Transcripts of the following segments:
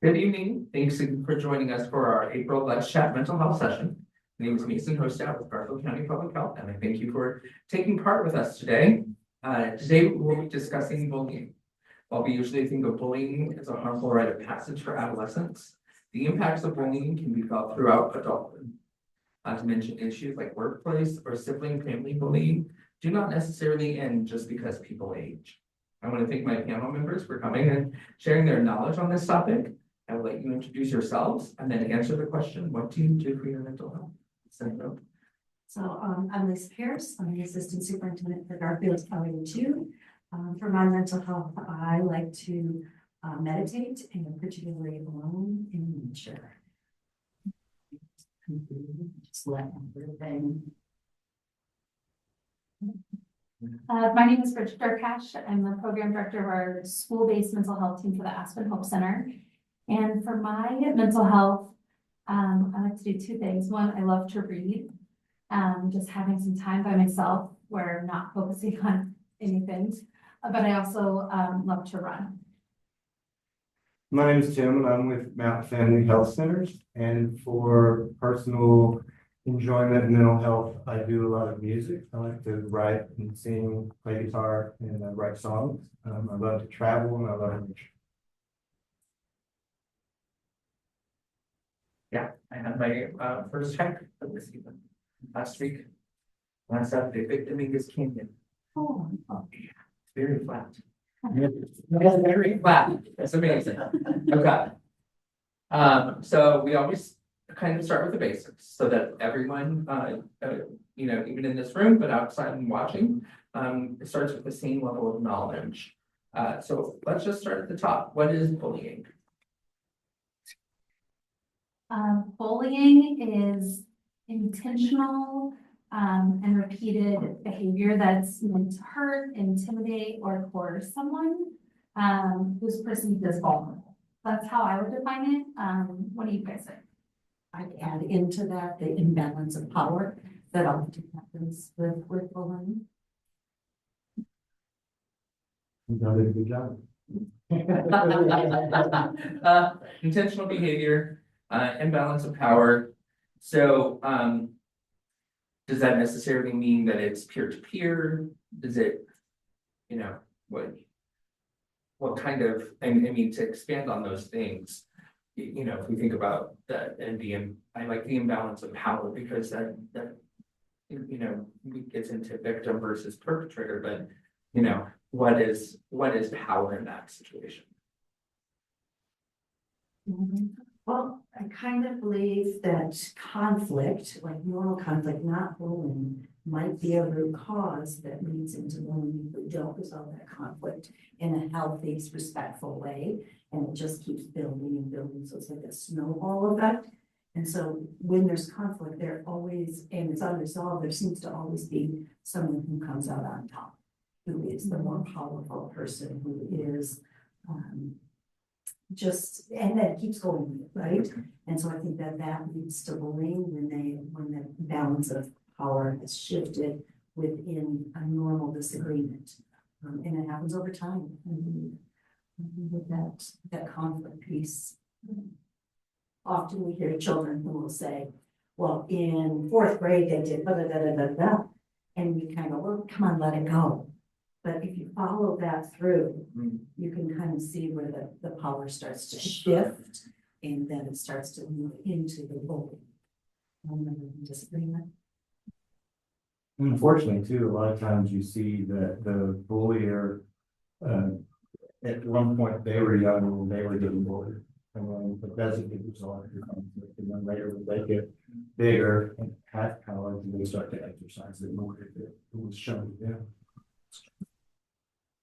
Good evening. Thanks for joining us for our April Let's Chat mental health session. My name is Mason Hostat with Garfield County Public Health, and I thank you for taking part with us today. Today we'll be discussing bullying. While we usually think of bullying as a harmful rite of passage for adolescents, the impacts of bullying can be felt throughout adulthood. Not to mention issues like workplace or sibling family bullying do not necessarily end just because people age. I want to thank my panel members for coming and sharing their knowledge on this topic. I will let you introduce yourselves and then answer the question, what do you do for your mental health? I'm Lisa Pierce. I'm the Assistant Superintendent for Garfield County 2. For my mental health, I like to meditate, and particularly alone in nature. Just let everything. My name is Bridget Darkash. I'm the program director of our school-based mental health team for the Aspen Hope Center. And for my mental health, I like to do two things. One, I love to read, just having some time by myself where I'm not focusing on anything. But I also love to run. My name is Tim, and I'm with Mountain Family Health Centers. And for personal enjoyment and mental health, I do a lot of music. I like to write and sing, play guitar, and write songs. I love to travel, and I love nature. Yeah, I had my first check of this season last week. Last Saturday, Big Dominguez Canyon. Oh, Yeah, it's very flat. Very flat. It's amazing. Okay. So we always kind of start with the basics so that everyone, even in this room, but outside and watching, it starts with the same level of knowledge. So let's just start at the top. What is bullying? Bullying is intentional and repeated behavior that's meant to hurt, intimidate, or coerce someone who's perceived as vulnerable. That's how I would define it. What do you guys think? I'd add into that the imbalance of power that often happens with bullying. You did a good job. Intentional behavior, imbalance of power. So, does that necessarily mean that it's peer-to-peer? Does it, what kind of, I mean, to expand on those things, if we think about that and I like the imbalance of power because that gets into victim versus perpetrator, but, what is power in that situation? Well, I kind of believe that conflict, like normal conflict, not bullying, might be a root cause that leads into bullying if we don't resolve that conflict in a healthy, respectful way. And it just keeps building and building. So it's like a snowball effect. And so when there's conflict, there always, and it's unresolved, there seems to always be someone who comes out on top, who is the more powerful person, who is and that keeps going, right? And so I think that leads to bullying when the balance of power is shifted within a normal disagreement. And it happens over time. With that conflict piece. Often we hear children who will say, well, in fourth grade, they did da. And we kind of, well, come on, let it go. But if you follow that through, you can kind of see where the power starts to shift, and then it starts to move into the bullying. Disagreement. Unfortunately, too, a lot of times you see that the bullier, at one point they were young and they were getting bullied. And then it doesn't get resolved through conflict. And then later when they get bigger and have power, they start to exercise it more if it was shown to them.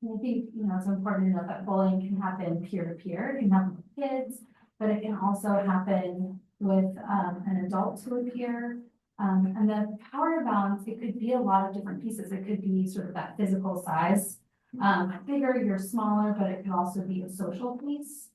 I think, it's important to know that bullying can happen peer-to-peer, it can happen with kids, but it can also happen with an adult to a peer. And the power balance, it could be a lot of different pieces. It could be sort of that physical size. Bigger, you're smaller, but it could also be a social piece.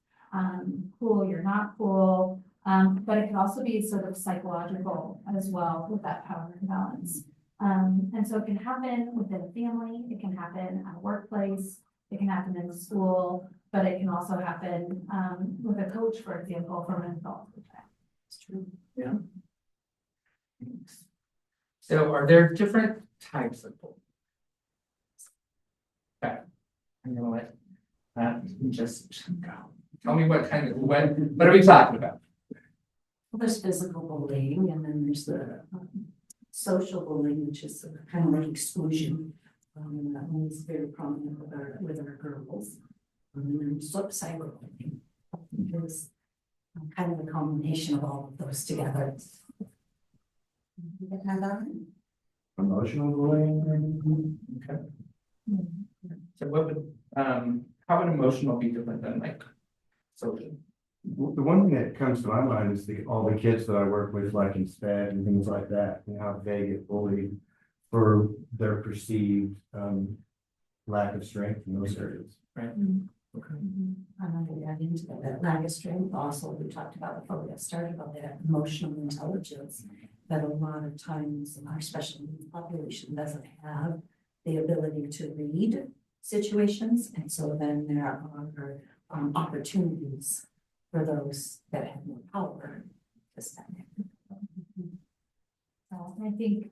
Cool, you're not cool. But it can also be sort of psychological as well with that power imbalance. And so it can happen within a family, it can happen at a workplace, it can happen in a school, but it can also happen, with a coach, for example, from an adult. It's true. So are there different types of bullying? Okay, I'm gonna let just go. Tell me what are we talking about? Well, there's physical bullying, and then there's the social bullying, which is kind of like exclusion. And that one is very prominent with our girls. And then cyberbullying is kind of a combination of all of those together. Emotional bullying. Okay. So what would, how would emotional be different than like social? The one thing that comes to my mind is all the kids that I work with, like in SPED and things like that, and how they get bullied for their perceived lack of strength in those areas. Right. Okay. I'm going to add into that lack of strength. Also, we talked about before we got started about that emotional intelligence that a lot of times our special needs population doesn't have the ability to read situations, and so then there are opportunities for those that have more power to step in. So I think,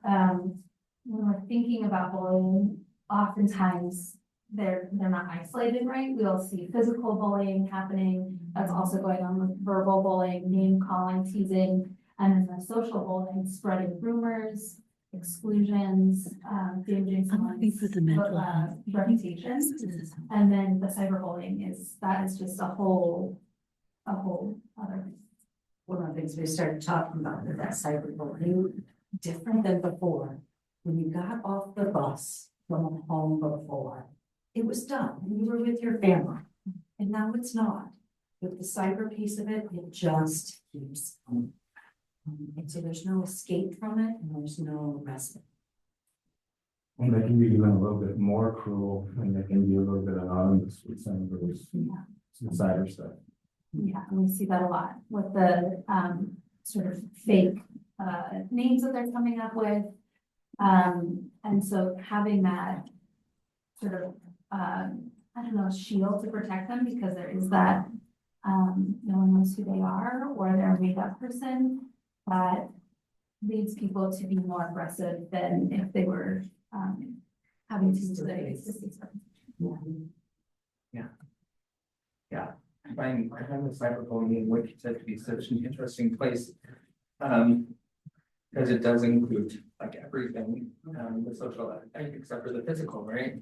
when we're thinking about bullying, oftentimes they're not isolated, right? We'll see physical bullying happening. That's also going on with verbal bullying, name calling, teasing, and then the social bullying, spreading rumors, exclusions, damaging someone's reputation. And then the cyberbullying is just a whole other thing. One of the things we started talking about with that cyberbullying, different than before. When you got off the bus from home before, it was done. You were with your family. And now it's not. With the cyber piece of it, it just keeps going. And so there's no escape from it, and there's no respite. And they can be even a little bit more cruel, and they can be a little bit anonymous with some of those cyber stuff. Yeah, and we see that a lot with the sort of fake names that they're coming up with. And so having that sort of I don't know, shield to protect them, because there is that no one knows who they are, or they're a made up person, that leads people to be more aggressive than if they were having to do their existing stuff. Yeah, I find the cyberbullying, what you said, to be such an interesting place. Because it does include like everything, the social life, except for the physical, right?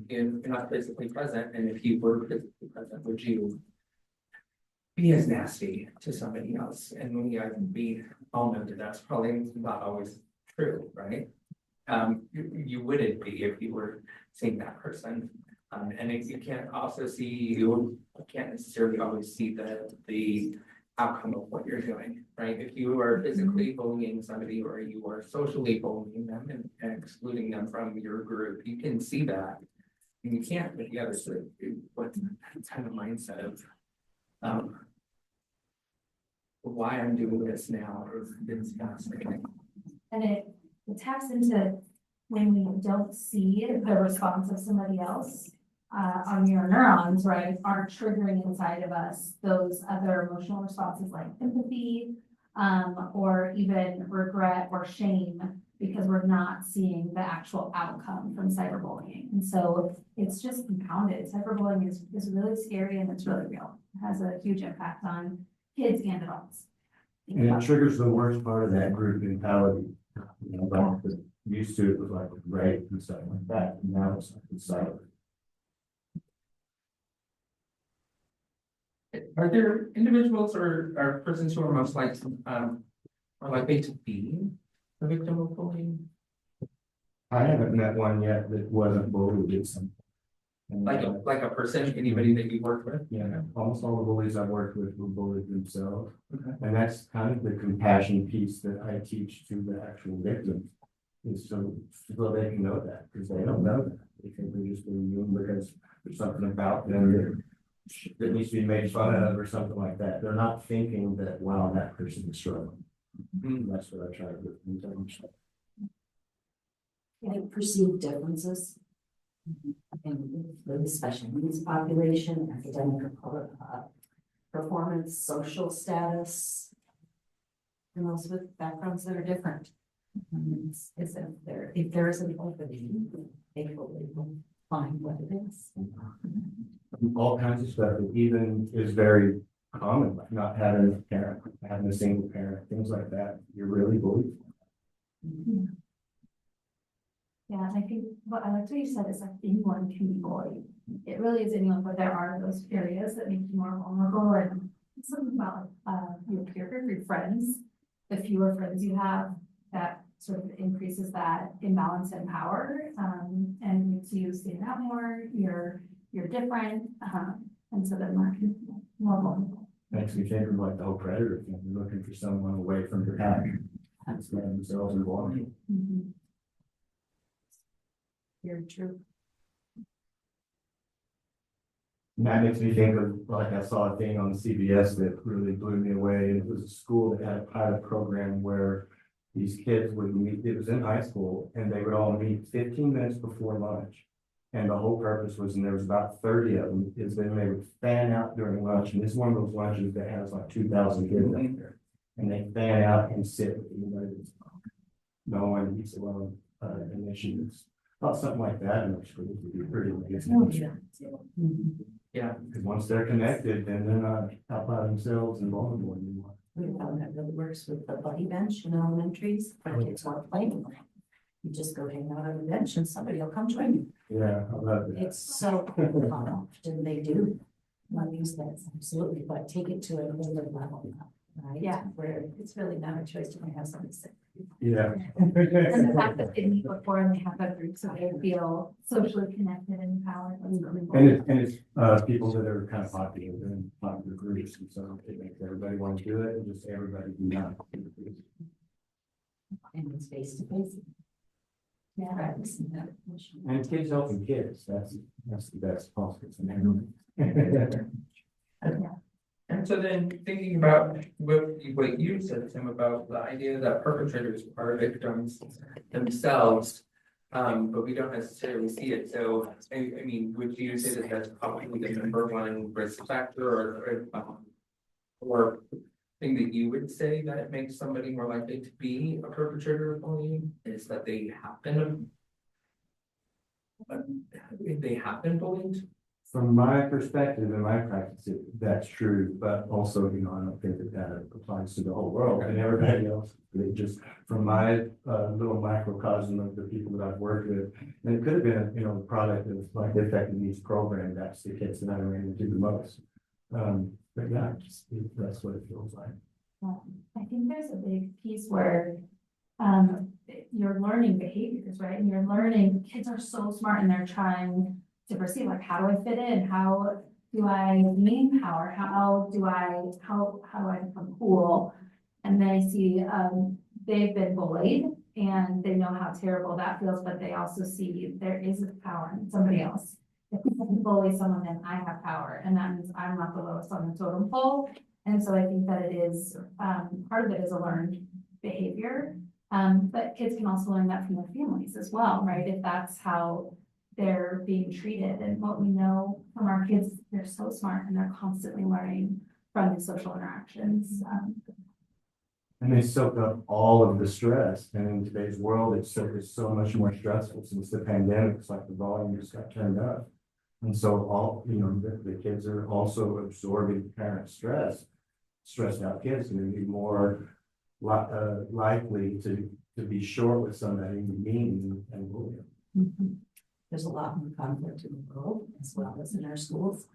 If you're not physically present, and if you were physically present, would you be as nasty to somebody else? And we all know that that's probably not always true, right? You wouldn't be if you were seeing that person. And if you can't also see, you can't necessarily always see the outcome of what you're doing, right? If you are physically bullying somebody, or you are socially bullying them and excluding them from your group, you can see that. And you can't with the other sort of what kind of mindset of why I'm doing this now is fascinating. And it taps into when we don't see the response of somebody else, our mirror neurons, right, are triggering inside of us those other emotional responses like empathy, or even regret or shame, because we're not seeing the actual outcome from cyberbullying. And so it's just compounded. Cyberbullying is really scary, and it's really real. It has a huge impact on kids and adults. And it triggers the worst part of that group mentality. You know, like used to it was like rape and stuff like that, and now it's like cyber. Are there individuals or persons who are most likely to be a victim of bullying? I haven't met one yet that wasn't bullied at some. Like a person, anybody that you worked with? Yeah, almost all the bullies I've worked with were bullied themselves. Okay. And that's kind of the compassion piece that I teach to the actual victims. Is so they can know that, because they don't know that. They think they're just being human because there's something about them that needs to be made fun of or something like that. They're not thinking that, wow, that person is struggling. Mhm. That's what I try to do. Like perceived differences. and the special needs population, academic performance, social status. And those with backgrounds that are different. Is if there is an opening, they will find what it is. All kinds of stuff that even is very common, like not having a parent, having a single parent, things like that. You're really bullied. Yeah, and I think what I liked what you said is like anyone can be bullied. It really is anyone, but there are those areas that make you more vulnerable, and something about your peer group, your friends. The fewer friends you have, that sort of increases that imbalance in power, and makes you stand out more. You're different, and so then more vulnerable. Makes me think of like the whole predator thing. You're looking for someone away from your pack. That's themselves involved. Very true. And that makes me think of, like, I saw a thing on CBS that really blew me away. It was a school that had a pilot program where these kids would meet, it was in high school, and they would all meet 15 minutes before lunch. And the whole purpose was, and there was about 30 of them, is then they would fan out during lunch. And it's one of those lunches that has like 2,000 kids out there. And they fan out and sit with anybody that's no one eats alone initiatives. Thought something like that in the school would be pretty amazing. Yeah. Because once they're connected, then they're not out by themselves and vulnerable anymore. We found that really works with the buddy bench in elementaries, but it's not playing. You just go hang out on the bench and somebody will come join you. Yeah, I love that. It's so cool how often they do. I use that absolutely, but take it to another level, right? Yeah. Where it's really not a choice to have somebody sit. Yeah. And the fact that they meet before and they have a group, so they feel socially connected and empowered. That's really cool. And it's people that are kind of popular in popular groups, and so it makes everybody want to do it, and just everybody do not. And it's face to face. Yeah. Practice and that. And kids helping kids, that's the best possible scenario. And so then thinking about what you said, Tim, about the idea that perpetrators are victims themselves, but we don't necessarily see it. So, I mean, would you say that that's probably the number one risk factor or thing that you would say that it makes somebody more likely to be a perpetrator of bullying is that they have been bullied? From my perspective and my practice, that's true, but also, I don't think that applies to the whole world and everybody else. It just, from my little microcosm of the people that I've worked with, and it could have been, a product of like the effective needs program, that's the kids that I ran into the most. But yeah, that's what it feels like. I think there's a big piece where you're learning behaviors, right? And you're learning, kids are so smart and they're trying to perceive, like, how do I fit in? How do I gain power? How do I become cool? And they see they've been bullied and they know how terrible that feels, but they also see there is a power in somebody else. If I bully someone, then I have power, and that means I'm not the lowest on the totem pole. And so I think that it is part of it is a learned behavior, but kids can also learn that from their families as well, right? If that's how they're being treated, and what we know from our kids, they're so smart and they're constantly learning from the social interactions. And they soak up all of the stress, and in today's world, it's so much more stressful since the pandemic. It's like the volume just got turned up. And so all, the kids are also absorbing parent stress. Stressed out kids are going to be more likely to be short with somebody mean and bully them. There's a lot more conflict in the world as well as in our schools.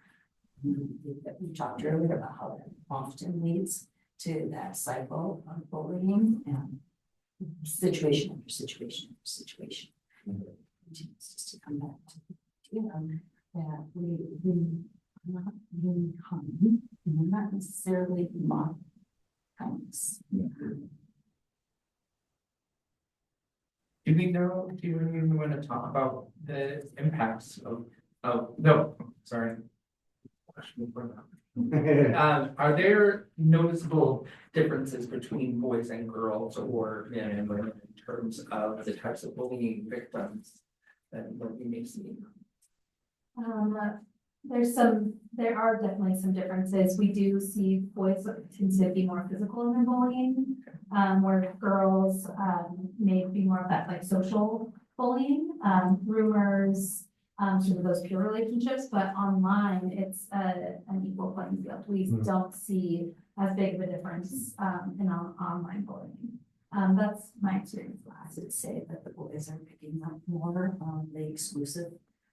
We talked earlier about how that often leads to that cycle of bullying and situation after situation after situation. Continues just to come back to that we are not really common, and we're not necessarily mock kindness. Do you even want to talk about the impacts no, sorry. Are there noticeable differences between boys and girls or men and women in terms of the types of bullying victims that what we may see? There are definitely some differences. We do see boys tend to be more physical in their bullying, where girls, may be more of that like social bullying, rumors, sort of those peer relationships, but online, it's an equal playing field. We don't see as big of a difference, in online bullying. That's my experience I last. would say that the boys are picking up more on the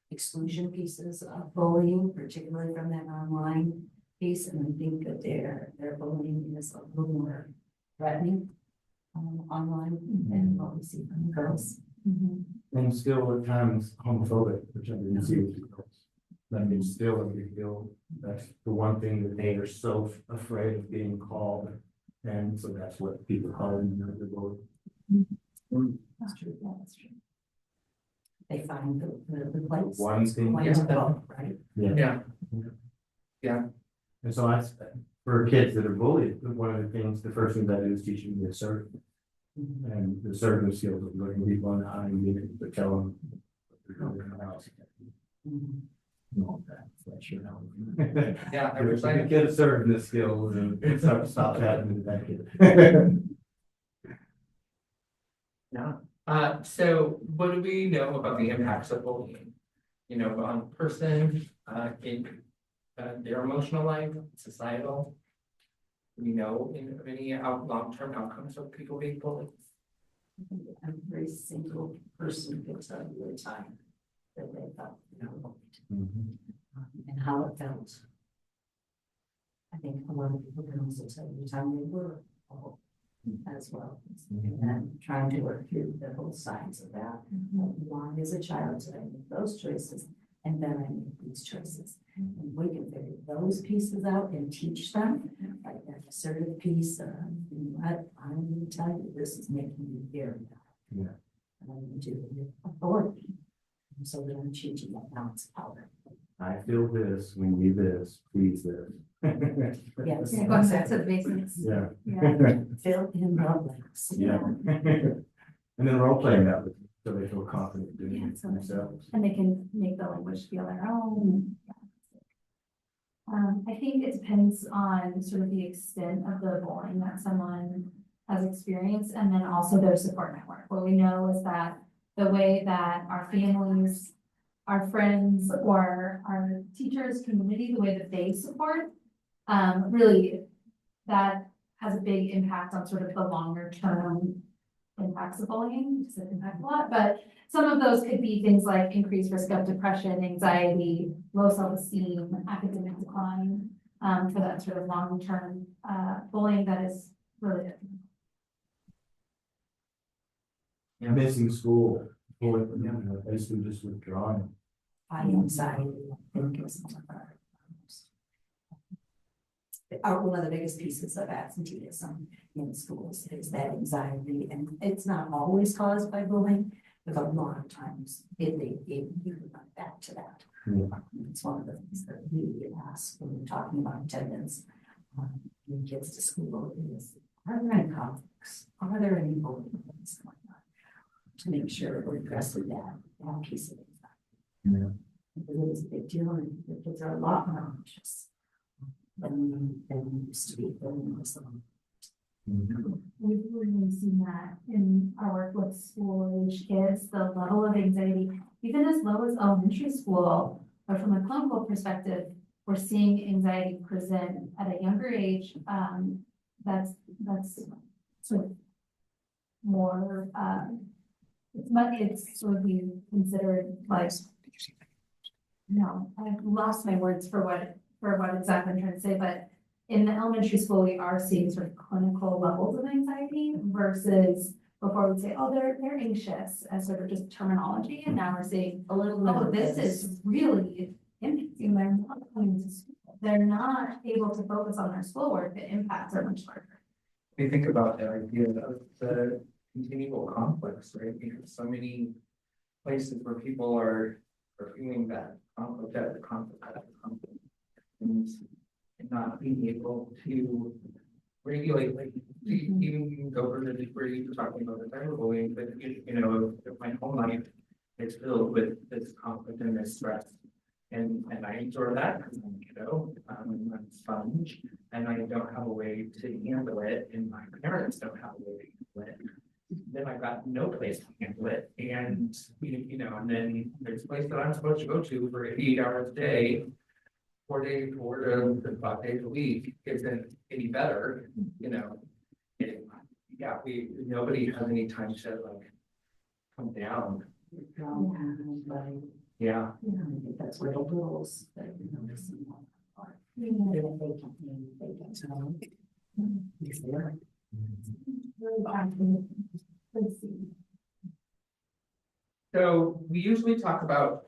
exclusion pieces of bullying, particularly from that online piece, and I think that their bullying is a little more threatening online than what we see from the girls. And still at times homophobic, which I didn't see with the girls. That is still a big deal. That's the one thing that they are so afraid of being called. And so that's what people call them, the bully. That's true, yeah, that's true. They find the place. One thing, Way to go, right? Yeah. Yeah, and so for kids that are bullied, one of the things, the first thing that I do is teach them to assert. And the assertive skills of looking people in the eye and being able to tell them what they're doing in the house. And all that, so that's sure how. yeah, I If wish you I, get assertiveness skills and it's hard to stop happening to that kid. yeah. So what do we know about the impacts of bullying? You know, on a person, in their emotional life, societal. Do we know of any long-term outcomes of people being bullied? Every single person gets a real time that they felt, and how it felt. I think a lot of people can also tell you the time they were as well. And trying to work through the both sides of that. Why as a child did I make those choices? And then I make these choices. And we can figure those pieces out and teach them, like that assertive piece, you know what, I'm gonna tell you, this is making you very bad. Yeah. And I'm gonna do it with authority. So that I'm changing that balance of power. I feel this, when you this, please this. Yes. Yeah, going back to the basics. Yeah. Yeah. Fill in the blanks. Yeah. And then role playing that with, so they feel confident doing Yeah, it so- themselves. And they can make the language feel their own. I think it depends on sort of the extent of the bullying that someone has experienced, and then also their support network. What we know is that the way that our families, our friends, or our teachers, community, the way that they support, really, that has a big impact on sort of the longer term impacts of bullying, which doesn't impact a lot, but some of those could be things like increased risk of depression, anxiety, low self-esteem, academic decline, for that sort of long-term, bullying that is really. Missing school, basically just withdrawing. High anxiety, I think is one of one of the biggest pieces of absenteeism in schools is that anxiety, and it's not always caused by bullying, but a lot of times you can run back to that. Yeah. It's one of the things that we ask when we're talking about attendance, when kids to school is, are there any conflicts? Are there any bullying things going on? To make sure we're addressing that piece of it. Yeah. It is a big deal, and the kids are a lot more anxious than we used to be. We've really seen that in our work with school age kids, the level of anxiety, even as low as elementary school, but from a clinical perspective, we're seeing anxiety present at a younger age. That's sort of more, it's sort of being considered like. No, I've lost my words for what exactly I'm trying to say, but in the elementary school, we are seeing sort of clinical levels of anxiety versus before we'd say, oh, they're anxious as sort of just terminology. And now we're saying, A little bit oh, of this is really impacting them not coming to school. They're not able to focus on their schoolwork. The impacts are much larger. We think about the idea of the continual conflicts, right? We have so many places where people are feeling that conflict at the conflict at the conflict. And not being able to regulate, like, even go over the where you were talking about the cyberbullying, but you know, if my whole life is filled with this conflict and this stress, And I absorb that, because I'm a kiddo, I'm a sponge, and I don't have a way to handle it, and my parents don't have a way to handle it. Then I've got no place to handle it, and, and then there's a place that I'm supposed to go to for 8 hours a day. 4 to 5 days a week isn't any better, yeah, nobody has any time to like come down, yeah. I think that's where the rules that this and that are. They can. So we usually talk about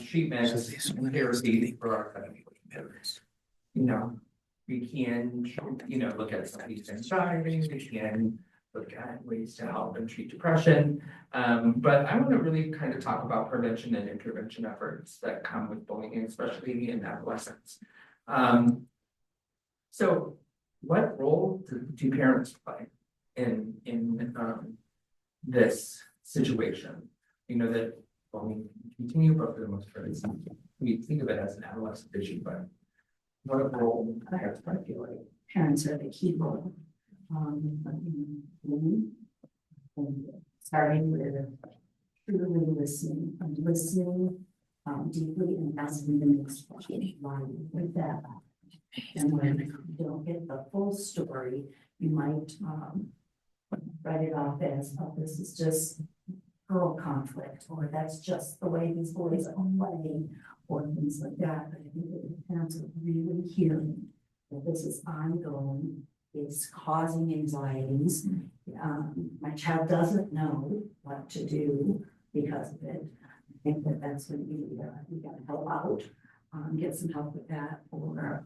treatment and therapy for our parents. We can, look at somebody's anxiety, we can look at ways to help and treat depression. But I want to really kind of talk about prevention and intervention efforts that come with bullying, especially in adolescence. So what role do parents play in this situation? That bullying can continue, but for the most part, we think of it as an adolescent issue, but what role do parents play? Feel like Parents are the key role. Starting with truly listening and listening deeply and asking the next question, why with that. And when you don't get the full story, you might write it off as, oh, this is just girl conflict, or that's just the way these boys are playing, or things like that. But I think that the parents are really hearing that this is ongoing, it's causing anxieties. My child doesn't know what to do because of it. I think that that's when we gotta help out, get some help with that, or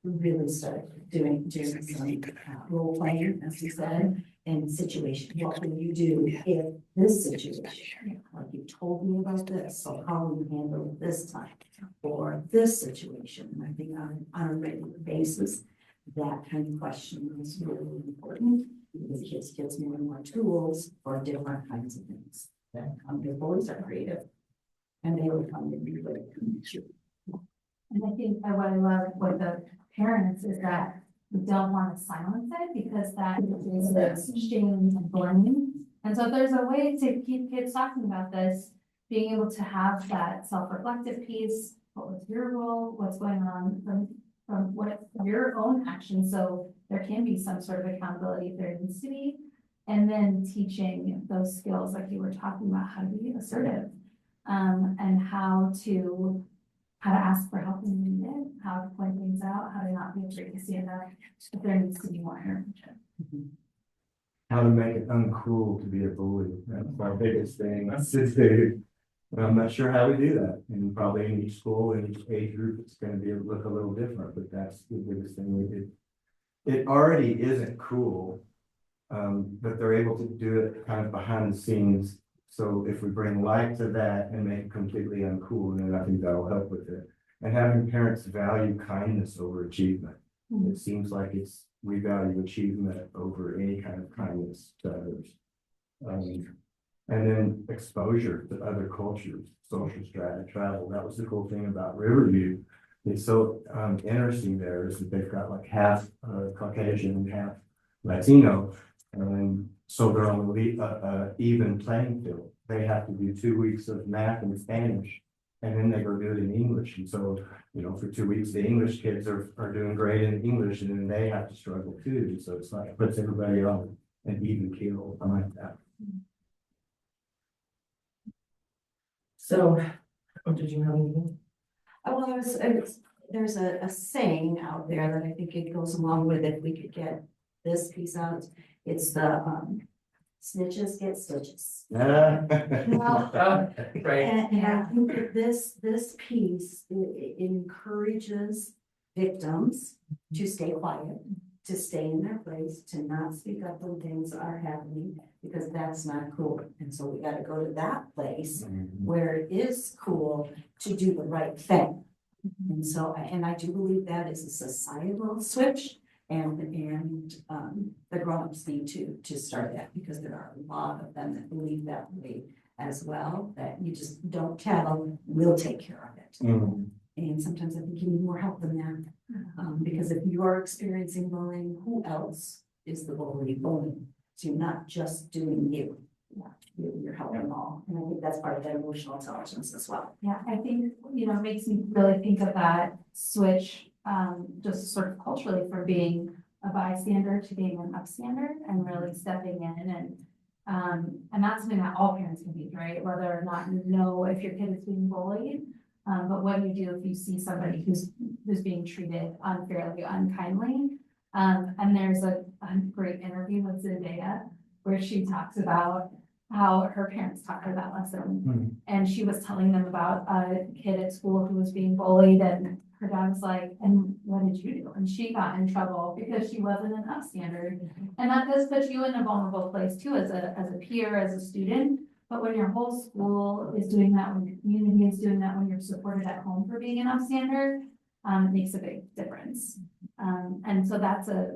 really start doing some role playing, as you said, and situation. What will you do if this situation, like you told me about this, so how will you handle it this time? Or this situation? And I think on a regular basis, that kind of question is really important because it gives more and more tools for different kinds of things. That their boys are creative and they will come to be really. And I think that what I love with the parents is that we don't want to silence it because that is shame and blaming. And so if there's a way to keep kids talking about this, being able to have that self-reflective piece, what was your role, what's going on from what your own actions, so there can be some sort of accountability if there needs to be, and then teaching those skills like you were talking about, how to be assertive, and how to ask for help when needed, how to point things out, how to not be afraid to stand up if there needs to be more intervention. How to make it uncool to be a bully. That's our biggest thing. I'm not sure how we do that. And probably in each school, in each age group, it's going to be look a little different, but that's the biggest thing we did. It already isn't cool, but they're able to do it kind of behind the scenes. So if we bring light to that and make it completely uncool, then I think that'll help with it. And having parents value kindness over achievement. It seems like we value achievement over any kind of kindness to others. And then exposure to other cultures, social strata, travel. That was the cool thing about Riverview. It's so interesting there is that they've got like half Caucasian and half Latino. And so they're on the even playing field. They have to do 2 weeks of math and Spanish, and then they go do it in English. And so, for 2 weeks, the English kids are doing great in English, and then they have to struggle too. So it's like, it puts everybody on an even keel. I like that. So, did you have anything? Well, there's a saying out there that I think it goes along with it. We could get this piece out. It's the snitches get stitches. Right. And I think that this piece, it encourages victims to stay quiet, to stay in their place, to not speak up when things are happening, because that's not cool. And so we got to go to that place where it is cool to do the right thing. And so, and I do believe that is a societal switch, and the grown-ups need to start that, because there are a lot of them that believe that way as well, that you just don't tell, we'll take care of it. Mhm. And sometimes I think you need more help than that. Because if you're experiencing bullying, who else is the bullying? So you're not just doing you. Yeah. You're helping all. And I think that's part of that emotional intelligence as well. Yeah, I think, it makes me really think of that switch, just sort of culturally from being a bystander to being an upstander and really stepping in and that's something that all parents can be, right? Whether or not you know if your kid is being bullied, but what do you do if you see somebody who's being treated unfairly, unkindly? And there's a great interview with Zendaya where she talks about how her parents taught her that lesson. And she was telling them about a kid at school who was being bullied and her dad was like, and what did you do? And she got in trouble because she wasn't an upstander. And that does put you in a vulnerable place too, as a peer, as a student. But when your whole school is doing that, when your community is doing that, when you're supported at home for being an upstander, it makes a big difference. And so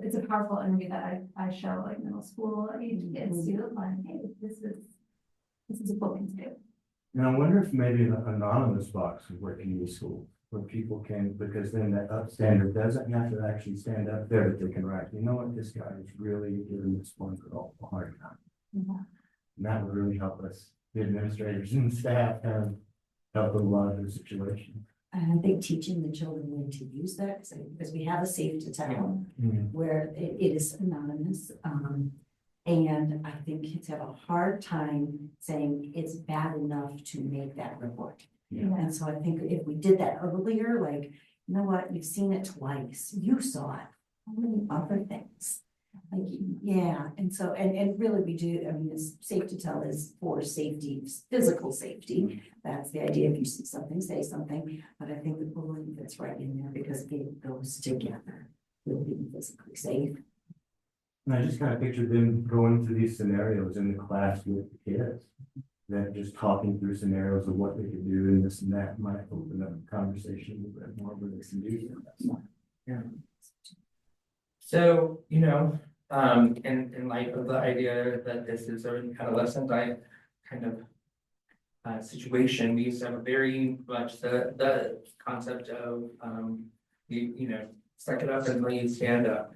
it's a powerful interview that I show like middle school age kids too, like, hey, this is a cool thing to do. And I wonder if maybe an anonymous box would work in these schools, where people can, because then that upstander doesn't have to actually stand up there, but they can write, you know what, this guy is really giving this one girl a hard time. Yeah. And that would really help us, the administrators and staff, kind of help a lot of the situation. And I think teaching the children when to use that, because we have a safe to tell where it is anonymous. And I think kids have a hard time saying it's bad enough to make that report. Yeah. And so I think if we did that earlier, like, you know what, you've seen it twice, you saw it, how many other things? Like, yeah, and so, and really we do, I mean, it's safe to tell is for safety, physical safety. That's the idea. If you see something, say something, but I think the bullying fits right in there because it goes together with being physically safe. And I just kind of pictured them going through these scenarios in the class with the kids. That just talking through scenarios of what they could do and this and that might open up a conversation a little bit more where they can do that. Yeah. So, in light of the idea that this is a adolescent kind of situation, we used to have a very much the concept of, suck it up and you stand up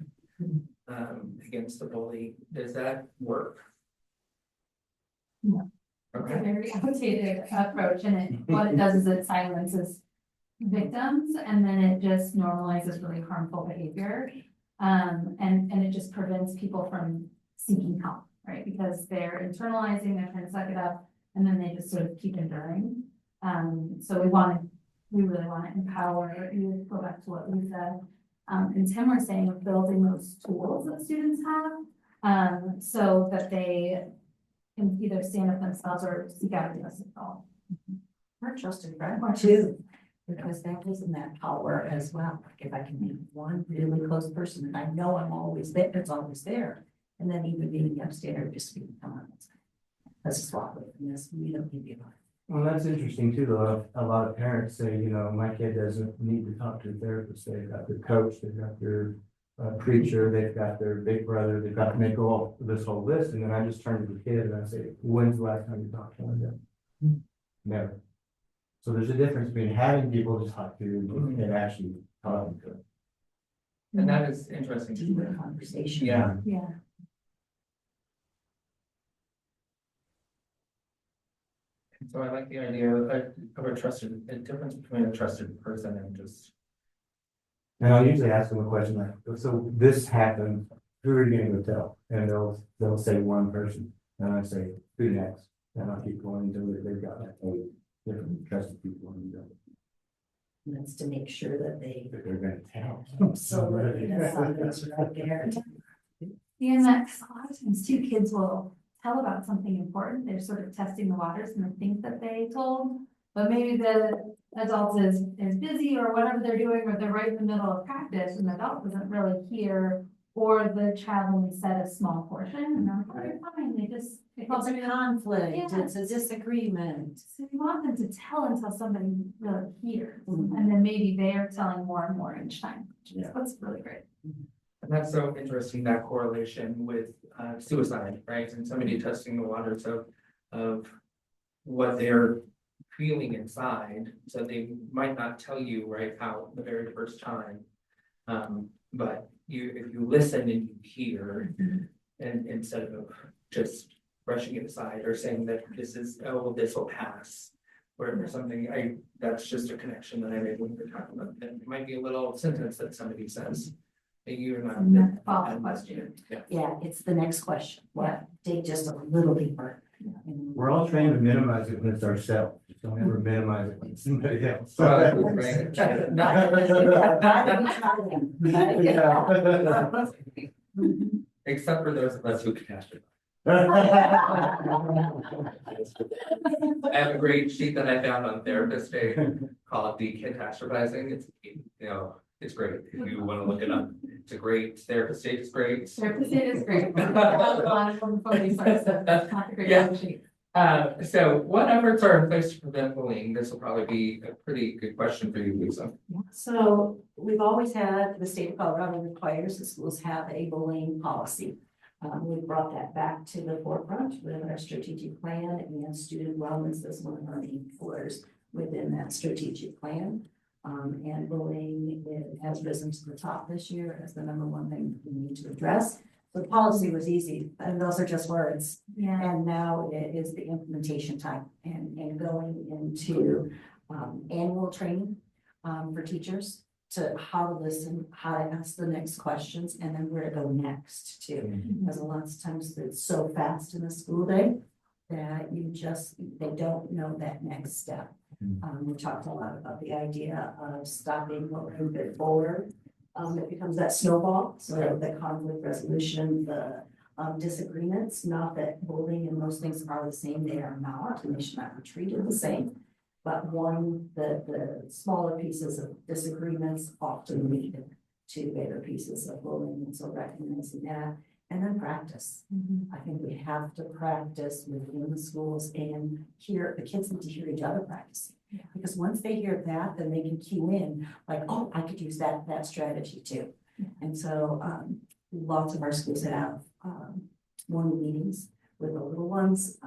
against the bully. Does that work? No. It's a Okay. very outdated approach and what it does is it silences victims and then it just normalizes really harmful behavior. And it just prevents people from seeking help, right? Because they're internalizing, they're trying to suck it up, and then they just sort of keep enduring. So we really want to empower, you go back to what we said, and Tim was saying of building those tools that students have, so that they can either stand up themselves or seek out a domestic help. Or trusted friend too, because that gives them that power as well. Like if I can make one really close person and I know I'm always there, it's always there. And then even being upstairs, just being, come on, let's swap with this, we don't need you. Well, that's interesting too, though. A lot of parents say, my kid doesn't need to talk to a therapist. They've got their coach, they've got their preacher, they've got their big brother, they've got to make all this whole list. And then I just turn to the kid and I say, when's the last time you talked to them? Never. So there's a difference between having people to talk to and actually talking to them. And that is interesting. Deeper conversation. Yeah. Yeah. So I like the idea of a difference between a trusted person and just. And I'll usually ask them a question like, so this happened, who are you gonna go tell? And they'll say one person, and I say, who next? And I'll keep going until they've got like 8 different trusted people in the And that's to make sure that they, that they're gonna tell. so that something's right there. Yeah, and that's a lot of times too, kids will tell about something important, they're sort of testing the waters and they think that they told, but maybe the adult is busy or whatever they're doing, or they're right in the middle of practice and the adult doesn't really hear, or the child only said a small portion, and they're like, oh, you're fine, they It's a conflict, Yeah. it's a disagreement. So you want them to tell until somebody really hears, Mhm. and then maybe they're telling more and more each time, which is Yeah. what's really great. And that's so interesting, that correlation with suicide, right? And somebody testing the waters of what they're feeling inside, so they might not tell you right out the very first time. But if you listen and you hear, and instead of just brushing it aside or saying that this will pass. Or something, that's just a connection that I made when we were talking about, and it might be a little sentence that somebody says. That you're not. And then follow-up question. Yeah, it's the next question. What, dig just a little deeper. We're all trained to minimize it when it's ourselves, just don't ever minimize it when it's somebody else. Right. Except for those of us who catastrophize. I have a great sheet that I found on Therapist Day called the Catastrophizing. It's great if you want to look it up. It's a great therapist aid is great. Therapist aid is great. A lot of them focus on stuff. That's not a great Yeah. sheet. So what efforts are in place to prevent bullying? This will probably be a pretty good question for you, Lisa. So we've always had, the state of Colorado requires the schools have a bullying policy. We brought that back to the forefront with our strategic plan, and student wellness is one of our main pillars within that strategic plan. And bullying has risen to the top this year as the #1 thing we need to address. The policy was easy, and those are just words. Yeah. And now it is the implementation time and going into annual training for teachers to how to listen, how to ask the next questions, and then where to go next too. Because a lot of times it's so fast in the school day that they don't know that next step. We talked a lot about the idea of stopping, going a bit forward. It becomes that snowball, so the conflict resolution, the disagreements, not that bullying and most things are the same, they are not, and they should not be treated the same. But the smaller pieces of disagreements often lead to bigger pieces of bullying, and so recognizing that, and then practice. I think we have to practice within the schools and the kids need to hear each other practicing. Because once they hear that, then they can cue in, like, oh, I could use that strategy too. And so lots of our schools have morning meetings with the little ones.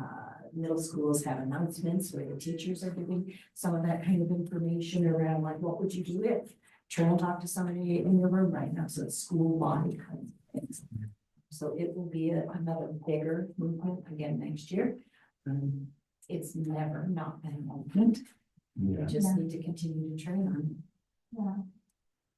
Middle schools have announcements where the teachers are giving some of that kind of information around, like, what would you do if? Try and talk to somebody in your room right now. So it's school body kind of things. So it will be another bigger movement again next year. It's never not been a movement. We just need to continue to train on it. Yeah.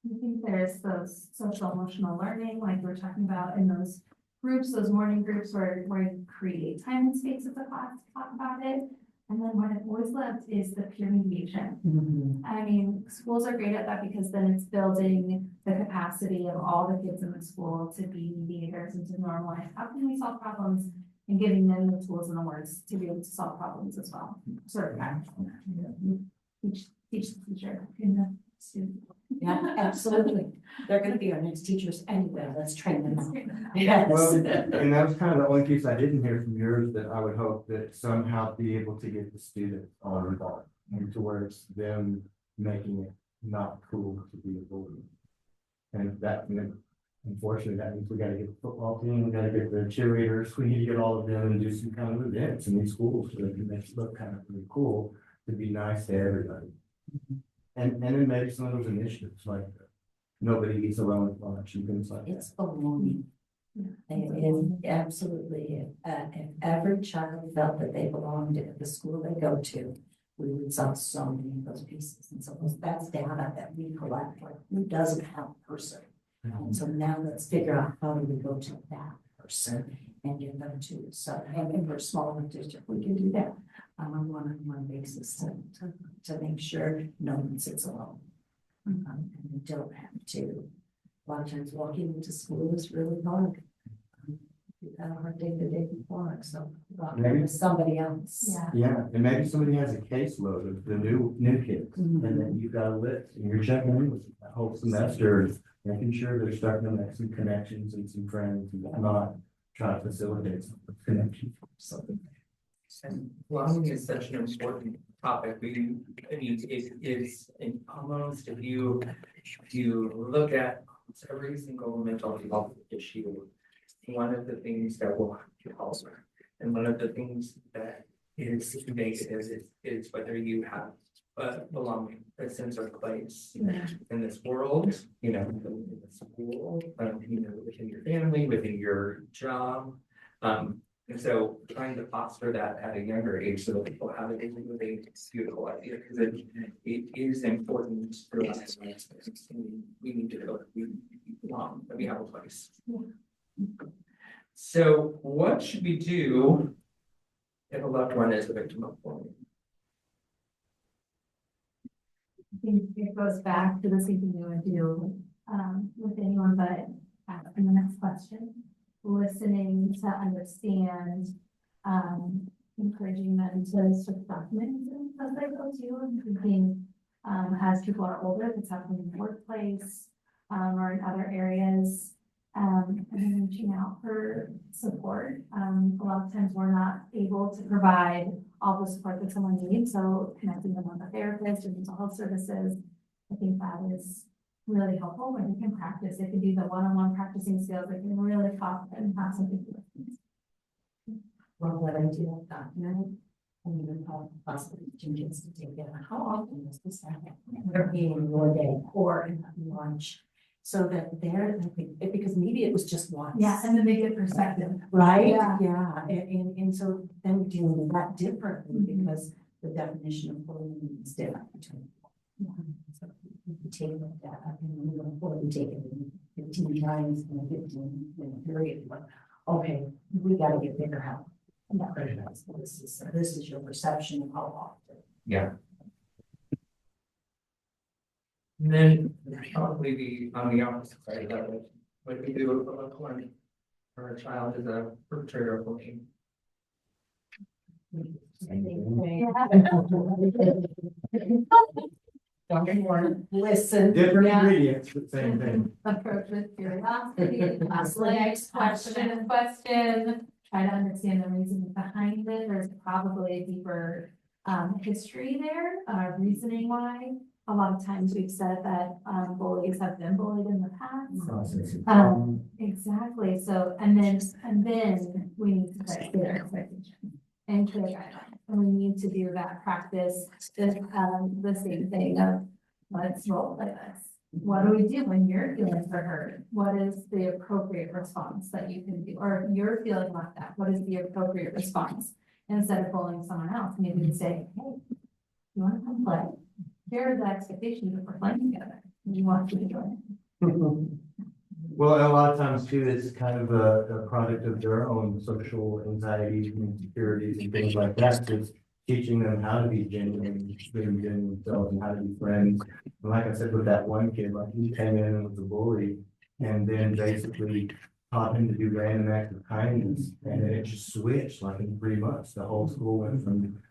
I think there's those social emotional learning, like we're talking about in those groups, those morning groups where you create time and space at the class to talk about it. And then what I've always loved is the peer mediation. I mean, schools are great at that because then it's building the capacity of all the kids in the school to be mediators and to normalize how can we solve problems and giving them the tools and the words to be able to solve problems as well. Sort of teach the teacher in the student. Yeah, absolutely. They're gonna be our next teachers anyway. Let's train them up. Well, Yes. and that was kind of the only piece I didn't hear from yours, that I would hope that somehow be able to get the students all involved. And to where it's them making it not cool to be a bully. And unfortunately, that means we gotta get the football team, we gotta get the cheerleaders, we need to get all of them and do some kind of events in these schools so they can make it look kind of really cool to be nice to everybody. And then maybe some of those initiatives like nobody eats alone at lunch and things like that. It's belonging. It is absolutely, if every child felt that they belonged at the school they go to, we would solve so many of those pieces. And so that's data that we collect, like who doesn't have a person. And so now let's figure out how do we go to that person and get them to, so, and we're small enough district, we can do that on a one-on-one basis to make sure no one sits alone. And we don't have to, a lot of times walking into school is really hard. We've had a hard day the day before, so walking with somebody else. Yeah, and maybe somebody has a caseload of the new kids, and then you've got a list, and you're checking in with them that whole semester, and making sure they're starting to make some connections and some friends, and not try to facilitate some connections. And belonging is such an important topic. It is almost, if you look at every single mental health issue, one of the things that will help, and one of the things that is negative, is whether you have a belonging, a sense of place in this world, you know, in the school, you know, within your family, within your job. And so trying to foster that at a younger age so that people have it is a really beautiful idea, because it is important for us. We need to feel we belong, that we have a place. So what should we do if a loved one is a victim of bullying? I think it goes back to the same thing you would do with anyone, but in the next question, listening to understand, encouraging them to sort of document as they go to, and thinking as people are older, if it's happening in the workplace or in other areas, and then reaching out for support. A lot of times we're not able to provide all the support that someone needs, so connecting them with a therapist or mental health services, I think that is really helpful when they can practice. They can do the one-on-one practicing skills. They can really talk and have something to do. Well, what I do have documented, and even possibly changes to take it, how often does this happen? Or in your day or in lunch, so that they're, because maybe it was just once. Yeah, and then they get perspective. Right? Yeah. Yeah, and so then we deal with that differently because the definition of bullying is different between. So we take that and we go forward, we take it 15 times in a 15-minute period, but okay, we gotta get bigger help. Yeah. So this is your perception of how often. Yeah. And then probably the on the opposite side of that, what we do with a loved one or a child is a perpetrator of bullying. Don't worry, listen. Different Yeah. ingredients, but same thing. Approach with curiosity, ask the next question, try to understand the reasoning behind it. There's probably a deeper history there, reasoning why. A lot of times we've said that bullies have been bullied in the past. Exactly. So, and then we need to set clear expectations and clear guidelines. And we need to do that practice, the same thing of let's roll with this. What do we do when your feelings are hurt? What is the appropriate response that you can do? Or you're feeling like that, what is the appropriate response? Instead of bullying someone else, maybe you say, hey, you want to come play? Here are the expectations that we're playing together. You want to join. Well, a lot of times too, it's kind of a product of their own social anxieties and insecurities and things like that. Just teaching them how to be genuine, being genuine themselves and how to be friends. And like I said, with that one kid, like he came in and was a bully and then basically taught him to do random acts of kindness. And then it just switched like in 3 months. The whole school went from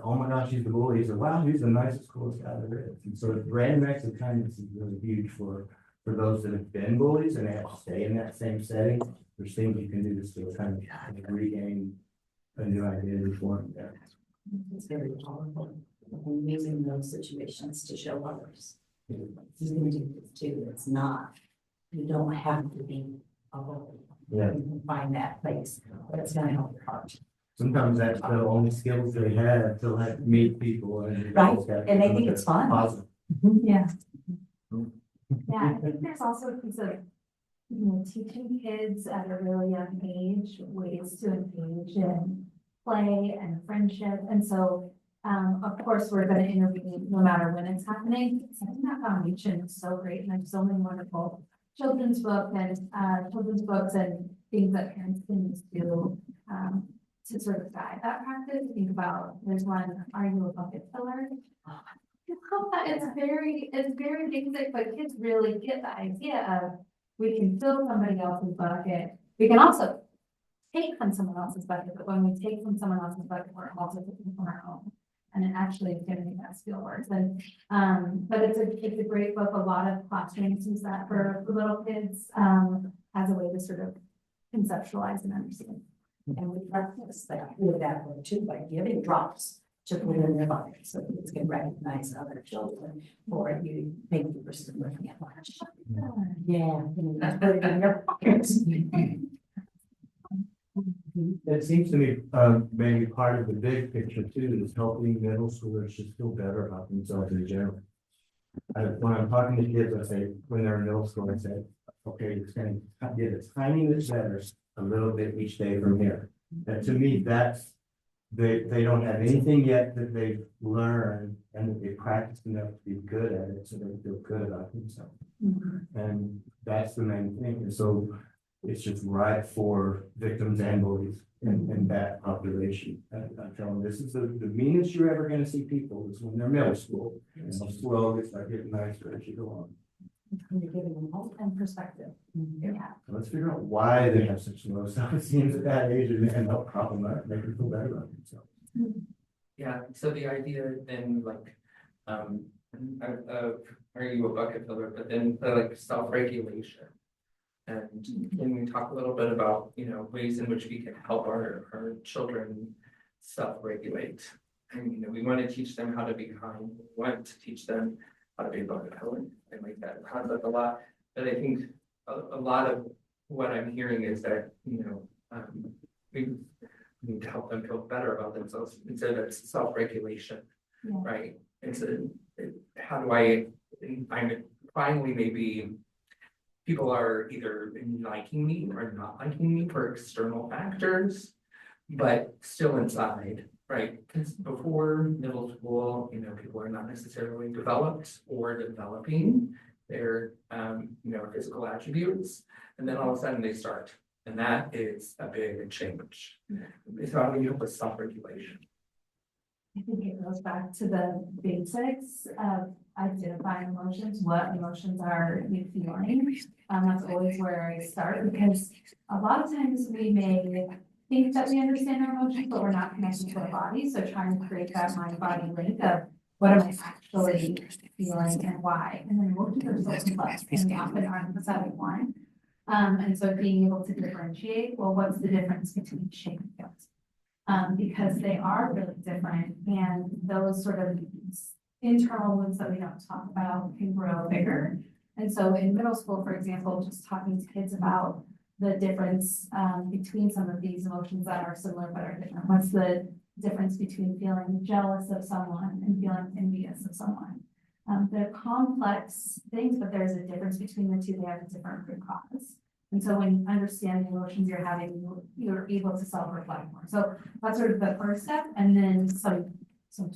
oh my gosh, he's the bully. He said, wow, he's the nicest, coolest guy there is. And so random acts of kindness is really huge for those that have been bullies and they have to stay in that same setting. There's things you can do to still kind of regain a new identity for them. Yeah. It's very powerful. And using those situations to show others. You can do this too. It's not, you don't have to be a bully. Yeah. You can find that place, but it's gonna help your heart. Sometimes that's the only skills they have to like meet people and Right, and they think it's fun. Positive. Yeah. Yeah, I think there's also a piece of, teaching kids at a really young age ways to engage in play and friendship. And so, of course, we're going to intervene no matter when it's happening. So I think that foundation is so great, and there's so many wonderful children's books and things that parents can use to sort of guide that practice. Think about, there's one, are you a bucket filler? It's very basic, but kids really get the idea of we can fill somebody else's bucket. We can also take from someone else's bucket, but when we take from someone else's bucket, we're also taking from our own. And it actually is going to make us feel worse. And but it's a great book. A lot of classrooms use that for little kids as a way to sort of conceptualize and understand. And we practice that with that one too, by giving drops to put in their bucket, so kids can recognize other children, or you thank you for looking at lunch. Yeah, and put it in your pockets. It seems to me, maybe part of the big picture too is helping middle schoolers just feel better about themselves in general. When I'm talking to kids, I say, when they're in middle school, I say, okay, it's gonna get a tiny bit better, a little bit each day from here. And to me, that's, they don't have anything yet that they've learned and that they practiced enough to be good at it, so they feel good about themselves. And that's the main thing. And so it's just right for victims and bullies in that population. I tell them, this is the meanest you're ever gonna see people is when they're middle school. And they'll slowly start getting nicer as you go on. You're giving them hope. And perspective. Yeah. So let's figure out why they have such low self-esteem at that age and help problem that, make them feel better about themselves. Yeah, so the idea then like, are you a bucket filler, but then like self-regulation. And can we talk a little bit about, you know, ways in which we can help our children self-regulate? And, you know, we want to teach them how to be kind, we want to teach them how to be a bucket filler. I like that concept a lot, but I think a lot of what I'm hearing is that, you know, we need to help them feel better about themselves, and so that's self-regulation, Yeah. right? How do I'm finally maybe people are either liking me or not liking me for external factors, but still inside, right? Because before middle school, you know, people are not necessarily developed or developing their, you know, physical attributes, and then all of a sudden they start, and that is a big change. So how do you help with self-regulation? I think it goes back to the basics of identifying emotions, what emotions are you feeling? That's always where I start, because a lot of times we may think that we understand our emotions, but we're not connected to our body. So trying to create that mind-body link of what am I actually feeling and why? And then emotions are so complex and we often aren't empathetic one. And so being able to differentiate, well, what's the difference between shame and guilt? Because they are really different, and those sort of internal wounds that we don't talk about can grow bigger. And so in middle school, for example, just talking to kids about the difference between some of these emotions that are similar but are different. What's the difference between feeling jealous of someone and feeling envious of someone? They're complex things, but there's a difference between the two. They have a different root cause. And so when you understand the emotions you're having, you're able to self-reflect more. So that's sort of the first step. And then some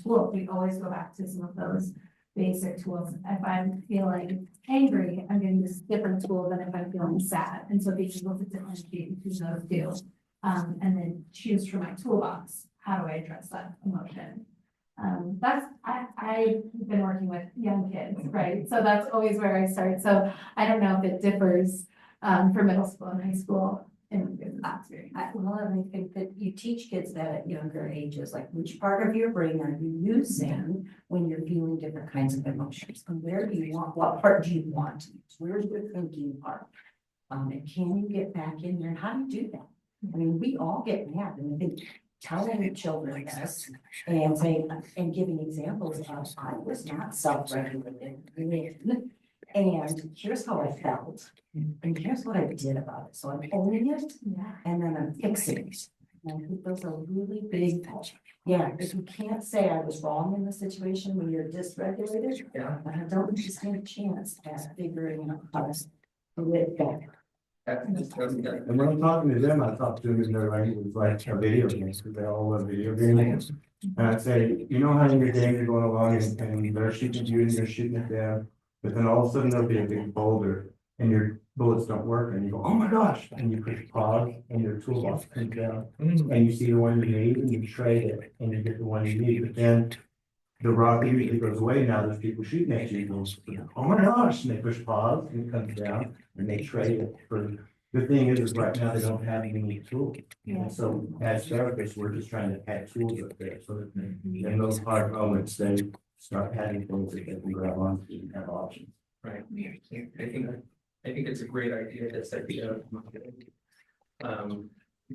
tools. We always go back to some of those basic tools. If I'm feeling angry, I'm getting this different tool than if I'm feeling sad. And so being able to differentiate between those two, and then choose from my toolbox, how do I address that emotion? I've been working with young kids, right? So that's always where I start. So I don't know if it differs for middle school and high school in that experience. Well, I think that you teach kids that at younger ages, like which part of your brain are you using when you're feeling different kinds of emotions? And where do you want, what part do you want to use? Where's your thinking part? And can you get back in there? And how do you do that? I mean, we all get mad, and I think telling children this and saying, and giving examples of I was not self-regulated, and here's how I felt, and here's what I did about it. So I'm owning it, and then I'm fixing it. And I think those are really big. Yeah, if you can't say I was wrong in the situation when you're dysregulated, Yeah. I don't just get a chance at figuring out how to live better. That's good. And when I'm talking to them, I talk to them in their language, like video games, because they all love video games. And I say, you know how in your game you're going along and they're shooting at you and you're shooting at them, but then all of a sudden there'll be a big boulder and your bullets don't work and you go, oh my gosh, and you push pause and your toolbox comes down and you see the one you need and you trade it and you get the one you need, but then the rock immediately goes away. Now there's people shooting at you. Oh my gosh, and they push pause and it comes down and they trade it for. The thing is right now they don't have any tools. And so as therapists, we're just trying to add tools up there so that in those hard moments, they start having things that they can grab on and have options. Right. I think it's a great idea, this idea of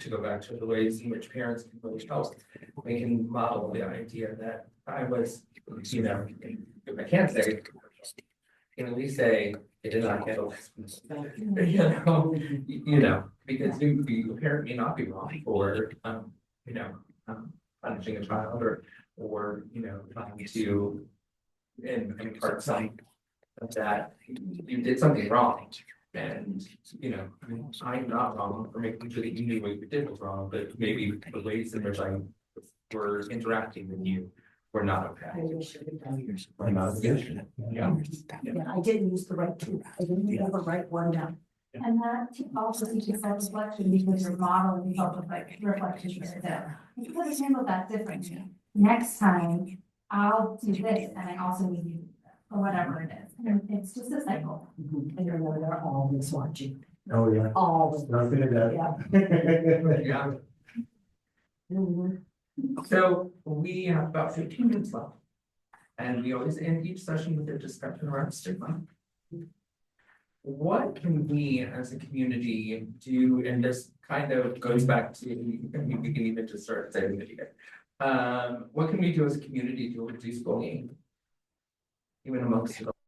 to go back to the ways in which parents can really help. We can model the idea that I was, you know, if I can't say, can at least say, it did not get away. You know, because the parent may not be wrong for, you know, punishing a child or, you know, trying to, in part, some of that, you did something wrong. And, you know, I'm not wrong for making sure that you knew what you did was wrong, but maybe the ways in which I were interacting with you were not I okay. wish I had done yours. I'm not against it. Yeah. Yeah, I didn't use the right tool. I didn't use the right one down. And that also teaches self-reflection because you're modeling self-reflection for them. You could have handled that differently. Next time, I'll do this and I also need you, or whatever it is. And it's just a cycle. And you're know they're always watching, Oh, yeah. always. Nothing of that. Yeah. Yeah, Mhm. so we have about 15 minutes left. And we always end each session with a discussion around stigma. What can we as a community do, and this kind of goes back to, I mean, we can even just start saying it here. What can we do as a community to reduce bullying? Even amongst adults?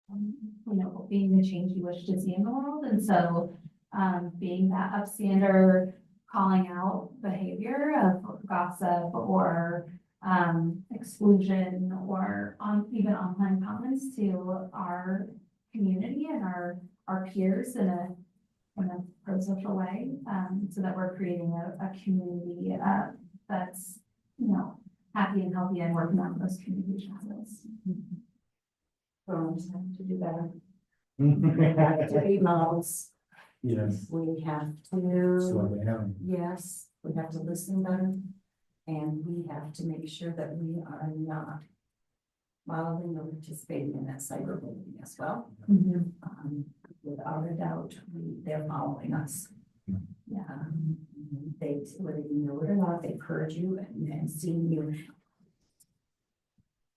You know, being the change you wish to see in the world. And so, being that upstander, calling out behavior of gossip or exclusion or even online comments to our community and our peers in a pro-social way, so that we're creating a community that's, you know, happy and healthy and working on those communication skills. Firms have to do better. We have to be models. Yes. We have Slow to, down. yes, we have to listen better. And we have to make sure that we are not modeling or participating in that cyberbullying as well. Without a doubt, they're following us. Yeah, they, whether you know it or not, they've heard you and seen you.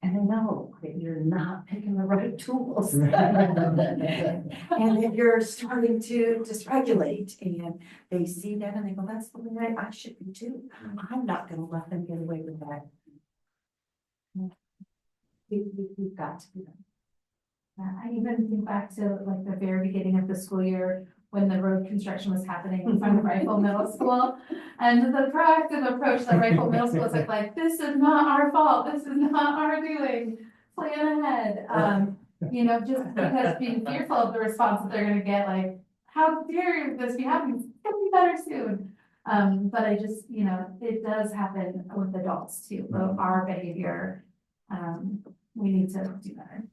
And they know that you're not picking the right tools. And that you're starting to dysregulate, and they see that and they go, that's the way I should be too. I'm not gonna let them get away with that. We've got to do that. I even think back to like the very beginning of the school year when the road construction was happening in front of Rifle Middle School. And the proactive approach that Rifle Middle School is like, this is not our fault, this is not our doing, plan ahead. You know, just because being fearful of the response that they're gonna get, like, how dare this be happening, it's gonna be better soon. But I just, you know, it does happen with adults too, our behavior, we need to do better.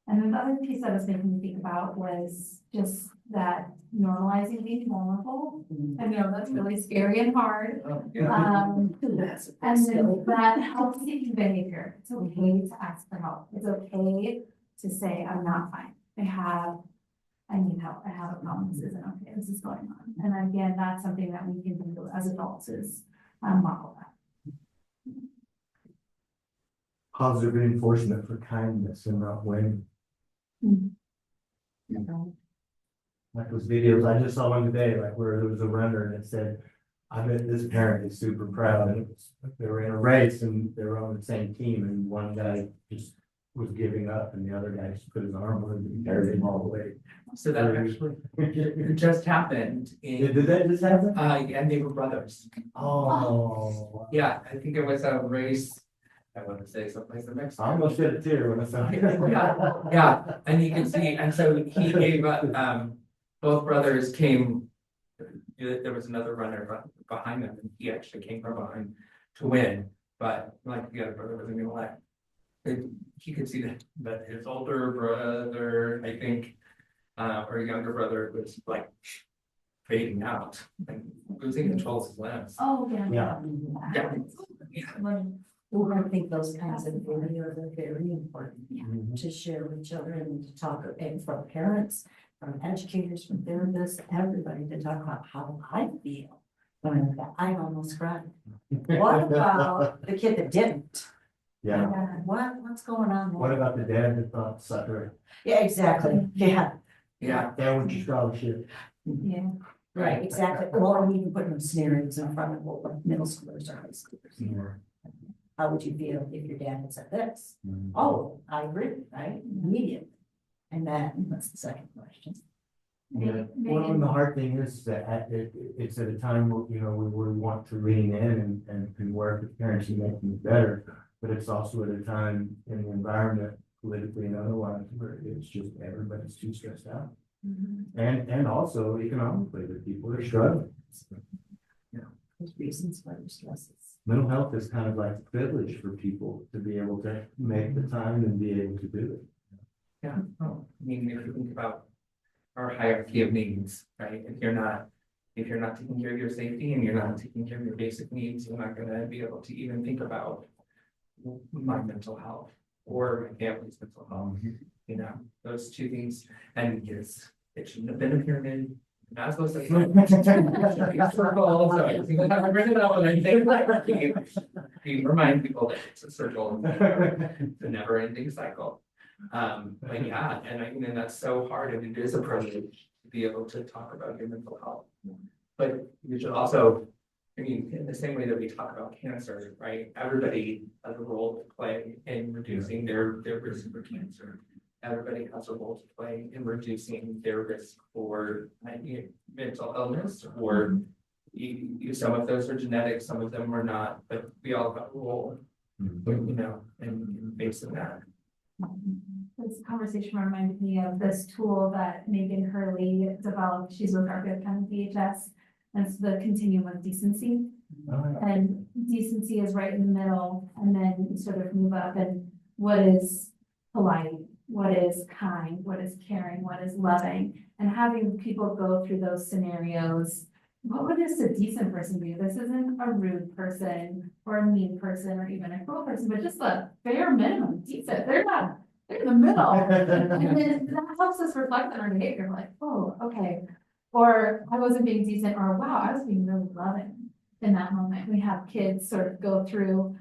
And then the other piece that was making me think about was just that normalizing being vulnerable. I know that's really scary and hard. That's And then that healthy behavior. It's okay to ask for help. It's okay to say, I'm not fine. I need help. I have a problem. This isn't okay. This is going on. And again, that's something that we can do as adults is model that. Positive reinforcement for kindness and not winning. Like those videos, I just saw one today, like where there was a runner and it said, I bet this parent is super proud, and it was, they were in a race and they were on the same team, and one guy just was giving up and the other guy just put his arm on him and carried him all the way. So that actually it just happened in, Did that just happen? and they were brothers. Oh. Yeah, I think it was a race. I want to say someplace in I Mexico. almost did it too when I saw it. Yeah, and you can see, and so he gave up, both brothers came. There was another runner behind them, and he actually came from behind to win, but like the other brother wasn't gonna let. He could see that his older brother, I think, or younger brother was like fading out, like losing control of his limbs. Oh, yeah. Yeah. Yeah. Well, I think those kinds of videos are very important Mhm. to share with children and to talk, and from parents, from educators, from therapists, everybody to talk about how I feel. When I almost cried. What about the kid that didn't? Yeah. What's going on What there? about the dad that thought sucker? Yeah, exactly. Yeah. Yeah, That was your scholarship. Yeah. Right, exactly. Well, and even putting scenarios in front of what middle schoolers or high schoolers. Yeah. How would you feel if your dad had said this? Mhm. Oh, I agree, right? Immediately. And that's the second question. Yeah, well, and the hard thing is that it's at a time where, you know, we would want to lean in and work with parents and make things better. But it's also at a time in the environment, politically and otherwise, where it's just everybody's too stressed out. And also economically, that people are struggling. There's reasons why there's stresses. Mental health is kind of like a privilege for people to be able to make the time and be able to do it. Yeah, oh, I mean, if you think about our hierarchy of needs, right? If you're not taking care of your safety and you're not taking care of your basic needs, you're not gonna be able to even think about my mental health or my family's mental health. You know, those two things, and yes, it shouldn't have been a pyramid. Not supposed to. Circle, so I think I have to bring it up and I think like, you remind people that it's a circle, it's a never ending cycle. But yeah, and I mean, that's so hard, and it is a privilege to be able to talk about your mental health. But you should also, I mean, in the same way that we talk about cancer, right? Everybody has a role to play in reducing their risk for cancer. Everybody has a role to play in reducing their risk for mental illness, or some of those are genetic, some of them are not, but we all have a role, you know, in facing that. This conversation reminded me of this tool that Megan Hurley developed. She's with Garfield County DHS. And it's the continuum of decency. And decency is right in the middle, and then you sort of move up, and what is polite, what is kind, what is caring, what is loving, and having people go through those scenarios. What would a decent person do? This isn't a rude person or a mean person or even a cruel person, but just a bare minimum decent. They're in the middle. And then that helps us reflect on our behavior, like, oh, okay. Or I wasn't being decent, or wow, I was being really loving in that moment. We have kids sort of go through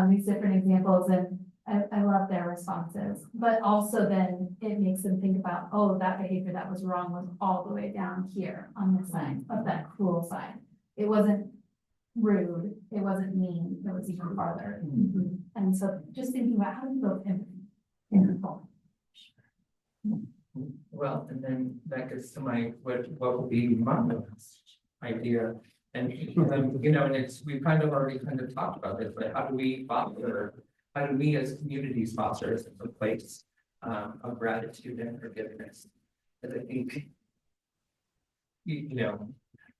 these different examples, and I love their responses. But also then it makes them think about, oh, that behavior that was wrong was all the way down here on the side of that cruel side. It wasn't rude, it wasn't mean, it was even farther. And so just thinking about how do you build empathy in people. Well, and then that gets to what will be my idea. And, you know, and we've kind of already talked about this, but how do we as communities foster a place of gratitude and forgiveness? Because I think, you know,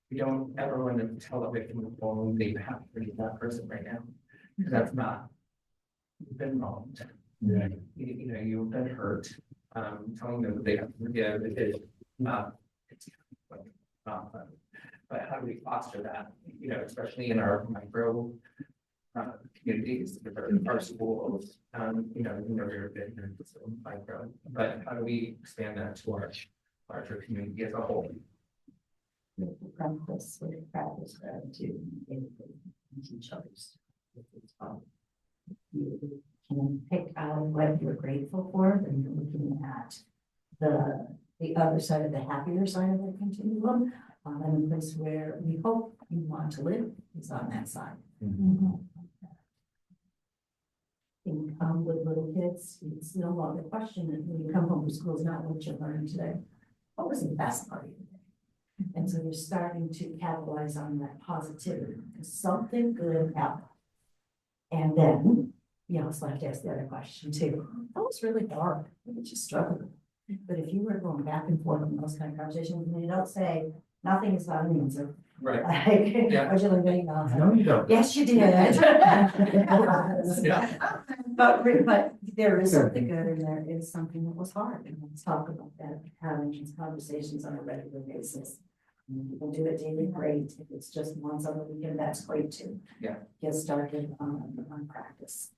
we don't ever want to tell a victim, well, they have to forgive that person right now. Because that's not, you've been wronged. Yeah. You know, you've been hurt. Telling them that they have to forgive it's but how do we foster that, you know, especially in our micro communities, our schools, you know, we're a bit micro, but how do we expand that to our larger community as a whole? Practice gratitude in each other's. You can pick out what you're grateful for, and you're looking at the other side of the happier side of the continuum, and the place where we hope you want to live is on that side. With little kids, it's no longer the question that when you come home from school is not what you're learning today. What was the best part of your day? And so you're starting to capitalize on that positivity, because something good happened. And then, you know, it's like to ask the other question too. That was really hard. What did you struggle with? But if you were going back and forth in those kind of conversations, and you don't say nothing is not an answer. Right. Like, Yeah. are you learning about? No, you don't. Yes, you did. Yeah. But there is something good, and there is something that was hard, and let's talk about that, having these conversations on a regular basis. And if you can do it daily, great. If it's just once on the weekend, that's great too. Yeah. Get started on practice.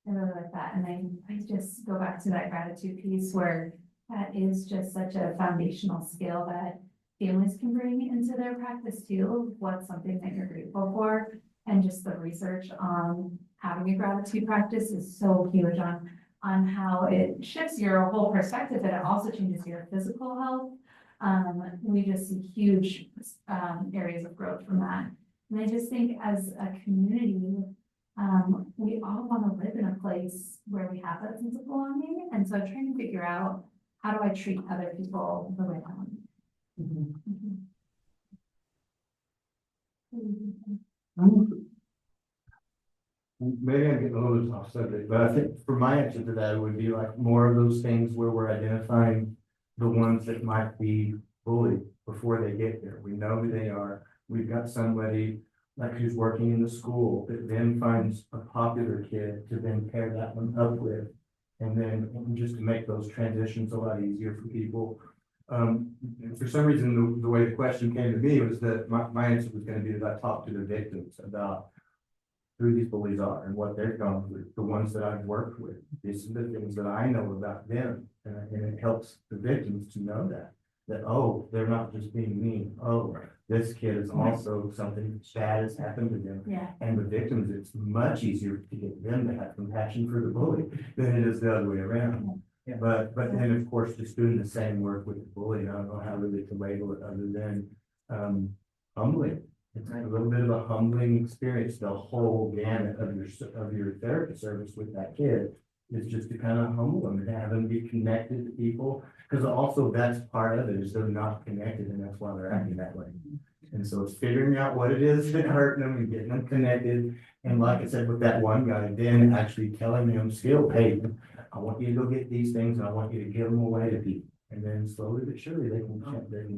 I really like that, and I just go back to that gratitude piece where that is just such a foundational skill that families can bring into their practice too. What's something that you're grateful for, and just the research on having a gratitude practice is so huge on how it shifts your whole perspective, and it also changes your physical health. We just see huge, areas of growth from that. And I just think as a community, we all want to live in a place where we have that sense of belonging. And so I'm trying to figure out, how do I treat other people the way I want? Maybe I'm getting a little bit off subject, but I think for my answer to that, it would be like more of those things where we're identifying the ones that might be bullied before they get there. We know who they are. We've got somebody like who's working in the school that then finds a popular kid to then pair that one up with. And then just to make those transitions a lot easier for people. And for some reason, the way the question came to me was that my answer was going to be that I talked to the victims about who these bullies are and what they've gone through, the ones that I've worked with. These are the things that I know about them. And it helps the victims to know that, oh, they're not just being mean. Oh, this kid is also something bad has happened to them. Yeah. And the victims, it's much easier to get them to have compassion for the bully than it is the other way around. Yeah. But then of course, just doing the same work with the bully, I don't know how really to label it other than humbling. It's a little bit of a humbling experience. The whole gamut of your therapy service with that kid is just to kind of humble them and have them be connected to people. Because also that's part of it, is they're not connected, and that's why they're acting that way. And so it's figuring out what it is that's hurting them and getting them connected. And like I said, with that one guy, then actually telling them still, hey, I want you to go get these things and I want you to give them away to people. And then slowly but surely they can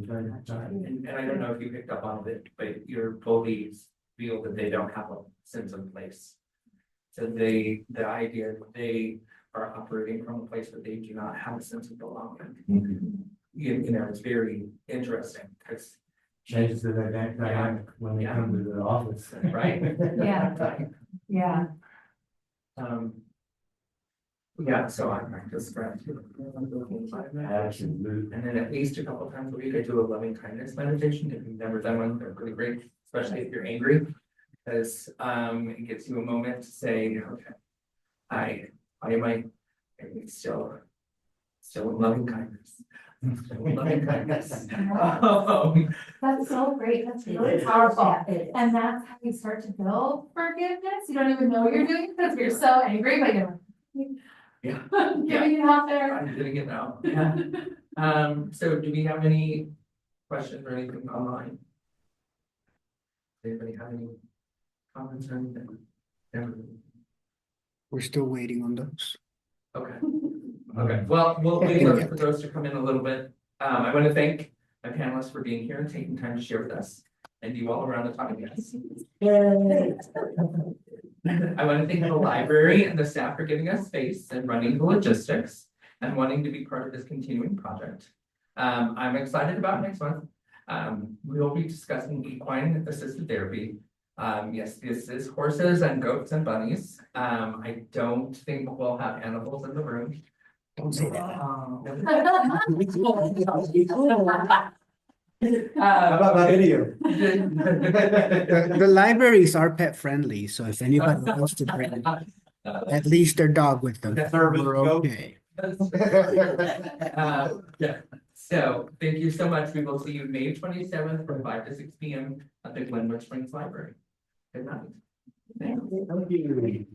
turn it time. And I don't know if you picked up on it, but your bullies feel that they don't have a sense of place. So the idea that they are operating from a place that they do not have a sense of belonging. You know, it's very interesting because. Changes the dynamic when they come to the office. Right. Yeah. Yeah, so I practice gratitude. Absolutely. And then at least a couple of times a week, I do a loving kindness meditation. If you've never done one, they're really great, especially if you're angry. Because it gives you a moment to say, okay, why am I still in loving kindness? Still in loving kindness. That's so great. That's really It is. powerful. Yeah, it is. And that's how you start to build forgiveness. You don't even know you're doing it because you're so angry, but you're Yeah. giving it out there. I'm getting it now. Yeah. So do we have any questions or anything online? Does anybody have any comments or anything? No? We're still waiting on those. Okay. Okay, well, we'll leave those for those to come in a little bit. I want to thank my panelists for being here and taking time to share with us, and you all around the audience. I want to thank the library and the staff for giving us space and running the logistics and wanting to be part of this continuing project. I'm excited about next month. We will be discussing equine assisted therapy. Yes, this is horses and goats and bunnies. I don't think we'll have animals in the room. Don't say that. How about that video? The libraries are pet friendly, so if anybody wants to bring at least their dog with them, Service we're goat. okay. Yeah, so thank you so much. We will see you May 27th from 5 to 6 p.m. at the Glenwood Springs Library. Good night. Thank you.